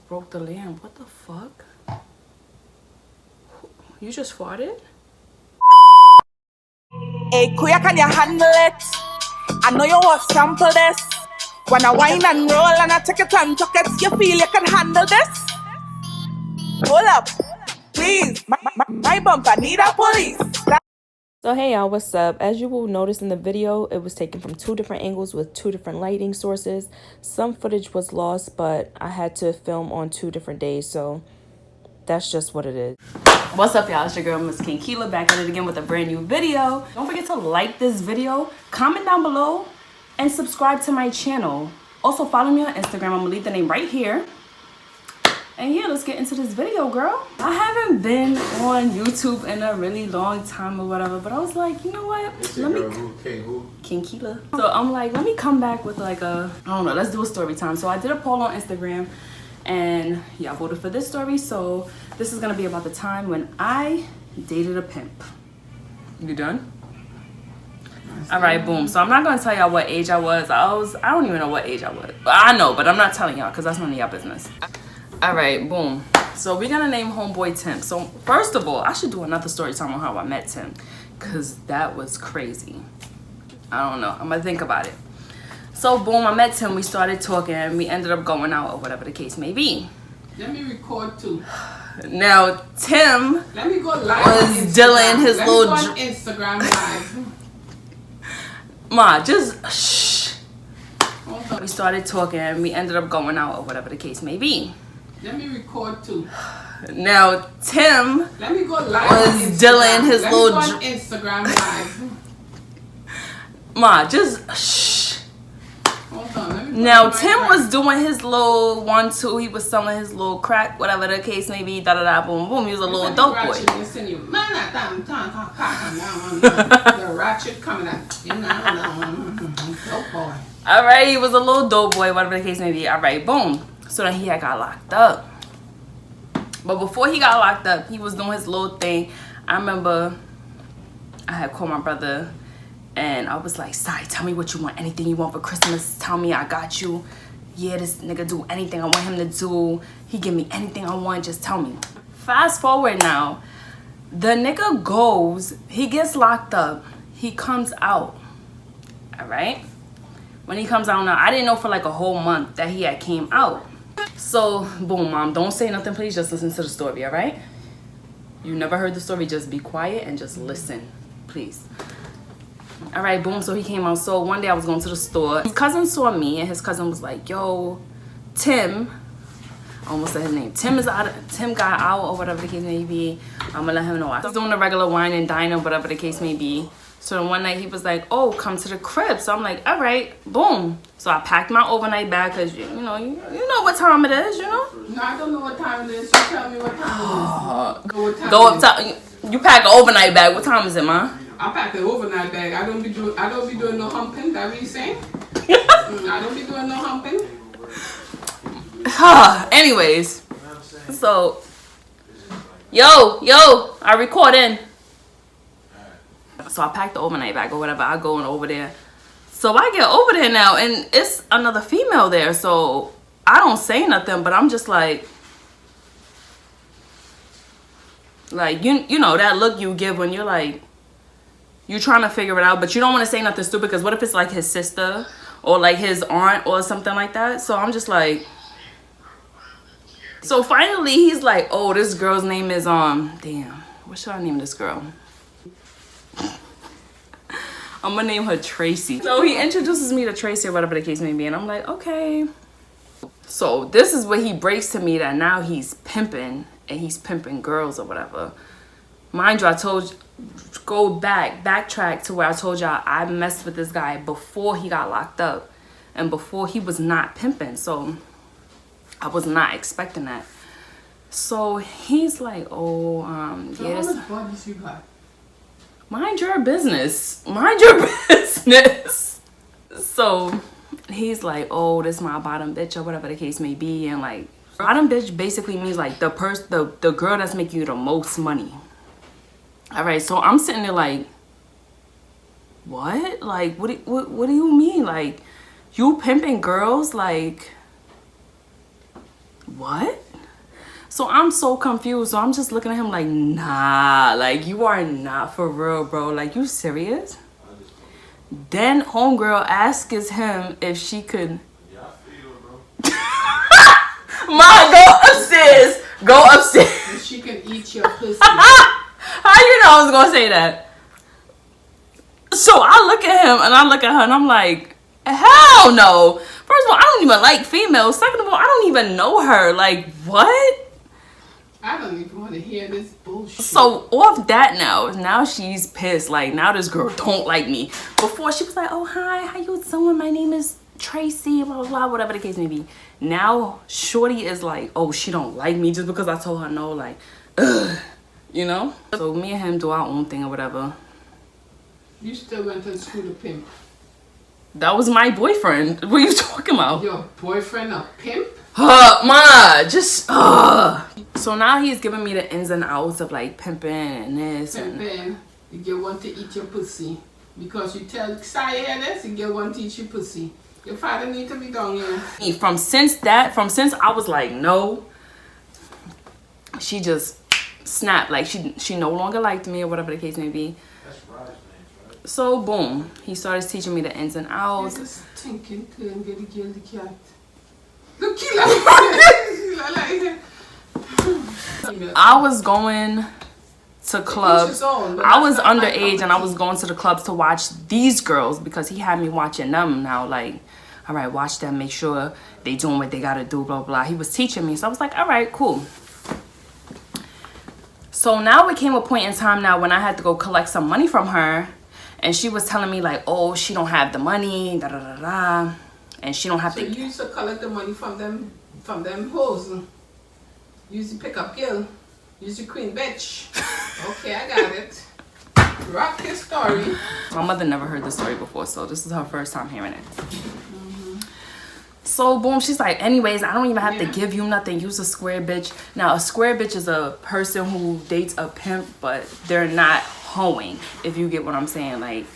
Broke the lamp. What the fuck? You just farted? Hey, Kuya, can you handle it? I know you want sample this. When I wine and roll and I take it and tuck it, you feel you can handle this? Hold up, please. My bumper need a police. So hey y'all, what's up? As you will notice in the video, it was taken from 2 different angles with 2 different lighting sources. Some footage was lost, but I had to film on 2 different days, so that's just what it is. What's up, y'all? It's your girl, MsKingKilah, back at it again with a brand new video. Don't forget to like this video, comment down below, and subscribe to my channel. Also, follow me on Instagram. I'm gonna leave the name right here. And yeah, let's get into this video, girl. I haven't been on YouTube in a really long time or whatever, but I was like, you know what? Let me KingKilah. So I'm like, let me come back with like a, I don't know, let's do a story time. So I did a poll on Instagram and y'all voted for this story. So this is gonna be about the time when I dated a pimp. You done? All right, boom. So I'm not gonna tell y'all what age I was. I don't even know what age I was. I know, but I'm not telling y'all because that's none of y'all business. All right, boom. So we're gonna name homeboy Tim. So first of all, I should do another story time on how I met Tim, cause that was crazy. I don't know, I'm gonna think about it. So boom, I met Tim, we started talking, and we ended up going out or whatever the case may be. Let me record too. Now Tim Let me go live was dealing his Let little me go on Instagram live. Ma, just shh. Hold on. We started talking, and we ended up going out or whatever the case may be. Let me record too. Now Tim Let me go live was dealing his Let little me go on Instagram live. Ma, just shh. Hold on. Let me go Now on my Tim gram. was doing his little 1-2. He was selling his little crack, whatever the case may be. Da da da, boom boom. He was a little dope boy. The ratchet coming out. Dope boy. All right, he was a little dope boy, whatever the case may be. All right, boom. So then he had got locked up. But before he got locked up, he was doing his little thing. I remember I had called my brother and I was like, "Sai, tell me what you want. Anything you want for Christmas, tell me, I got you. Yeah, this nigga do anything I want him to do. He give me anything I want, just tell me." Fast forward now, the nigga goes, he gets locked up, he comes out, all right? When he comes out now, I didn't know for like a whole month that he had came out. So, boom, mom, don't say nothing, please. Just listen to the story, all right? You never heard the story, just be quiet and just listen, please. All right, boom, so he came out. So one day I was going to the store. His cousin saw me and his cousin was like, yo, Tim, I almost said his name. Tim got out or whatever the case may be. I'm gonna let him know. I was doing the regular wine and dine, whatever the case may be. So then one night he was like, oh, come to the crib. So I'm like, all right, boom. So I packed my overnight bag because, you know what time it is, you know? No, I don't know what time it is. You tell me what time it is. Go up top. You pack an overnight bag. What time is it, ma? I pack an overnight bag. I don't be doing no humping. That what you saying? I don't be doing no humping. Anyways, so yo, I recording. So I packed the overnight bag or whatever. I go over there. So I get over there now, and it's another female there. So I don't say nothing, but I'm just like you know that look you give when you're like you trying to figure it out, but you don't want to say nothing stupid because what if it's like his sister or like his aunt or something like that? So I'm just like. So finally he's like, oh, this girl's name is damn, what should I name this girl? I'm gonna name her Tracy. So he introduces me to Tracy or whatever the case may be, and I'm like, okay. So this is what he breaks to me, that now he's pimping, and he's pimping girls or whatever. Mind you, I told you, backtrack to where I told y'all I messed with this guy before he got locked up and before he was not pimping. So I was not expecting that. So he's like, oh, So yes. how much bodies you got? Mind your business. Mind your business. So he's like, oh, this is my bottom bitch or whatever the case may be. And like, bottom bitch basically means like the girl that's making you the most money. All right, so I'm sitting there like, what? Like, what do you mean? Like, you pimping girls? Like, what? So I'm so confused. So I'm just looking at him like, nah, like you are not for real, bro. Like, you serious? Then homegirl asks him if she could. Ma, go upstairs. Go upstairs. And she can eat your pussy. How you know I was gonna say that? So I look at him and I look at her and I'm like, hell no. First of all, I don't even like females. Second of all, I don't even know her. Like, what? I don't even want to hear this bullshit. So off that now she's pissed. Like, now this girl don't like me. Before she was like, oh hi, how you doing? My name is Tracy, blah blah blah, whatever the case may be. Now shorty is like, oh, she don't like me just because I told her no. Like, ugh, you know. So me and him do our own thing or whatever. You still went to school to pimp. That was my boyfriend. What are you talking about? Your boyfriend a pimp? Ma, just So now he's giving me the ins and outs of like pimping and this Pimping. You get one to eat your pussy. Because you tell Saya this, you get one to eat your pussy. Your father need to be down here. From since I was like no, she just snapped. Like she no longer liked me or whatever the case may be. So boom, he started teaching me the ins and outs. You're just thinking to and get the girl the cat. Look, Kila. I was going to clubs. I was underage and I was going to the clubs to watch these girls because he had me watching them now. Like, all right, watch them, make sure they doing what they gotta do, blah, blah. He was teaching me. So I was like, all right, cool. So now it came a point in time now when I had to go collect some money from her. And she was telling me like, oh, she don't have the money, da da da da. And she don't have so to. You used to collect the money from them hoes. You used to pick up girl. You used to queen bitch. Okay, I got it. Rock his story. My mother never heard this story before, so this is her first time hearing it. So boom, she's like, anyways, I don't even have to give you nothing. Use a square bitch. Now a square bitch is a person who dates a pimp, but they're not hoeing, if you get what I'm saying. Like,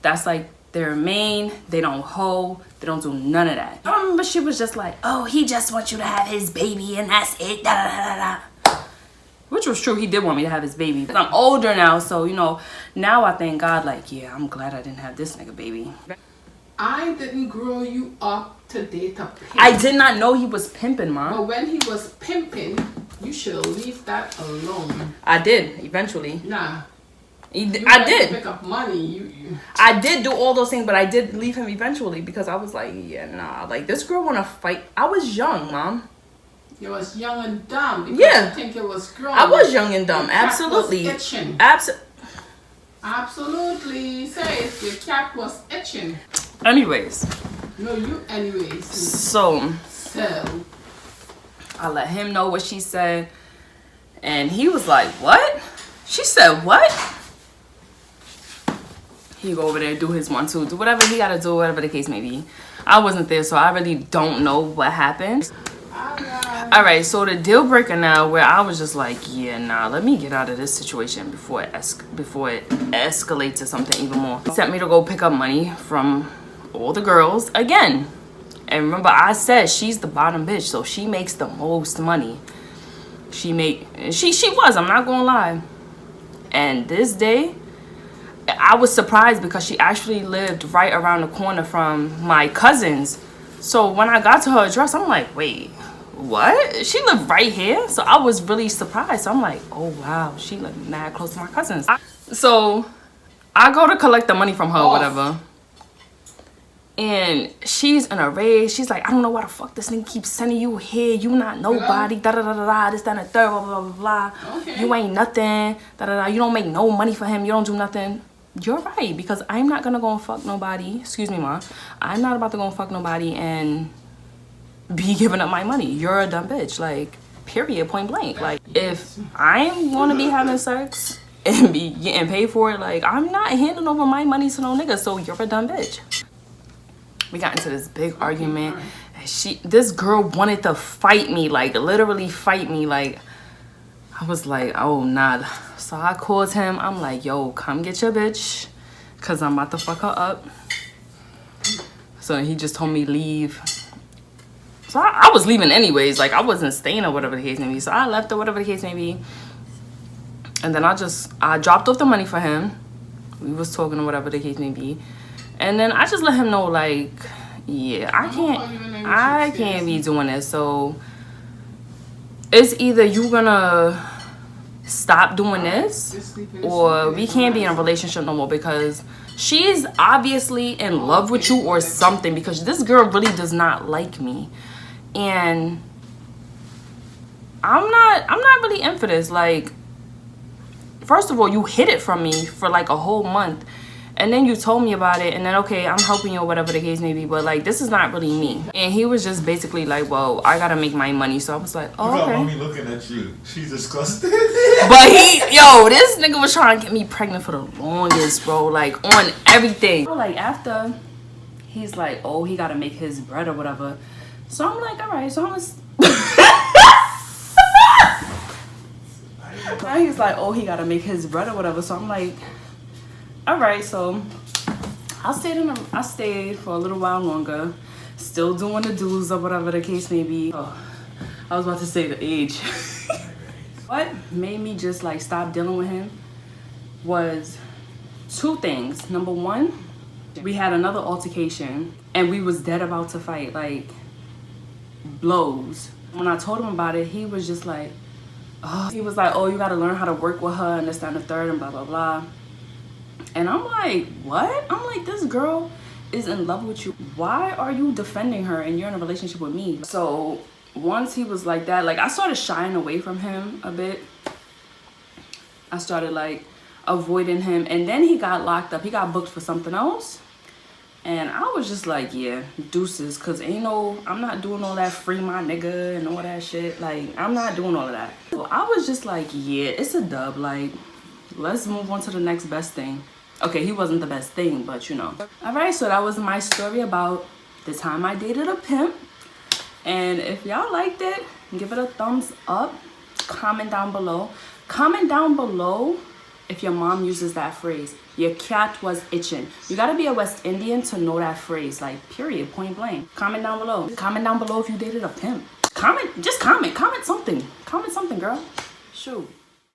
that's like their main. They don't hoe. They don't do none of that. I remember she was just like, oh, he just wants you to have his baby and that's it. Da, da, da, da. Which was true. He did want me to have his baby. But I'm older now, so, you know, now I thank God, like, yeah, I'm glad I didn't have this nigga baby. I didn't grow you up to date a pimp. I did not know he was pimping, Mom. But when he was pimping, you should leave that alone. I did, eventually. Nah. I did. Pick up money. I did do all those things, but I did leave him eventually because I was like, yeah, nah. Like, this girl want to fight. I was young, Mom. You was young and dumb. Because Yeah. you think it was grown. I was young and dumb. Your cat Absolutely. was itching. Absolutely. Say it. Your cat was itching. Anyways. No, you anyways. So So. I let him know what she said. And he was like, what? She said, what? He go over there, do his 1, 2, do whatever he gotta do, whatever the case may be. I wasn't there, so I really don't know what happened. All right, so the deal breaker now, where I was just like, yeah, nah, let me get out of this situation before it escalates to something even more. He sent me to go pick up money from all the girls again. And remember, I said she's the bottom bitch, so she makes the most money. She was, I'm not gonna lie. And this day, I was surprised because she actually lived right around the corner from my cousins. So when I got to her address, I'm like, wait, what? She lived right here? So I was really surprised. So I'm like, oh wow, she lived mad close to my cousins. So I go to collect the money from her or whatever. And she's in a rage. She's like, I don't know why the fuck this nigga keeps sending you here. You not nobody. Da da da da da. This, that, and the third. Blah blah blah blah. Okay. You ain't nothing. Da da da. You don't make no money for him. You don't do nothing. You're right, because I'm not gonna go and fuck nobody. Excuse me, Ma. I'm not about to go and fuck nobody and be giving up my money. You're a dumb bitch. Like, period, point blank. Like, if I'm gonna be having sex and be getting paid for it, like, I'm not handing over my money to no nigga, so you're a dumb bitch. We got into this big argument. And this girl wanted to fight me, like, literally fight me. Like, I was like, oh, nah. So I called him. I'm like, yo, come get your bitch, because I'm about to fuck her up. So he just told me leave. So I was leaving anyways. Like, I wasn't staying or whatever the case may be. So I left or whatever the case may be. And then I dropped off the money for him. We was talking or whatever the case may be. And then I just let him know, like, yeah, I can't be doing this. So it's either you gonna stop doing this or we can't be in a relationship no more, because she's obviously in love with you or something, because this girl really does not like me. And I'm not really in for this. Like, first of all, you hid it from me for like a whole month. And then you told me about it, and then, okay, I'm helping you or whatever the case may be, but, like, this is not really me. And he was just basically like, well, I gotta make my money. So I was like, oh, okay. Mommy looking at you. She's disgusted. But this nigga was trying to get me pregnant for the longest, bro. Like, on everything. Like, after, he's like, oh, he gotta make his bread or whatever. So I'm like, all right, so I'm just... Now he's like, oh, he gotta make his bread or whatever. So I'm like... all right, so I stayed for a little while longer, still doing the dues or whatever the case may be. Oh, I was about to say the age. What made me just like stop dealing with him was two things. Number one, we had another altercation and we was dead about to fight, like blows. When I told him about it, he was just like, oh, he was like, oh, you gotta learn how to work with her and this, that, and the third, and blah, blah, blah. And I'm like, what? I'm like, this girl is in love with you. Why are you defending her and you're in a relationship with me? So once he was like that, like, I started shying away from him a bit. I started like avoiding him. And then he got locked up. He got booked for something else. And I was just like, yeah, deuces. Because I'm not doing all that free my nigga and all that shit. Like, I'm not doing all of that. So I was just like, yeah, it's a dub. Like, let's move on to the next best thing. Okay, he wasn't the best thing, but all right, so that was my story about the time I dated a pimp. And if y'all liked it, give it a thumbs up. Comment down below. Comment down below if your mom uses that phrase. Your cat was itching. You gotta be a West Indian to know that phrase, like, period, point blank. Comment down below. Comment down below if you dated a pimp. Comment something. Comment something, girl. Shoot.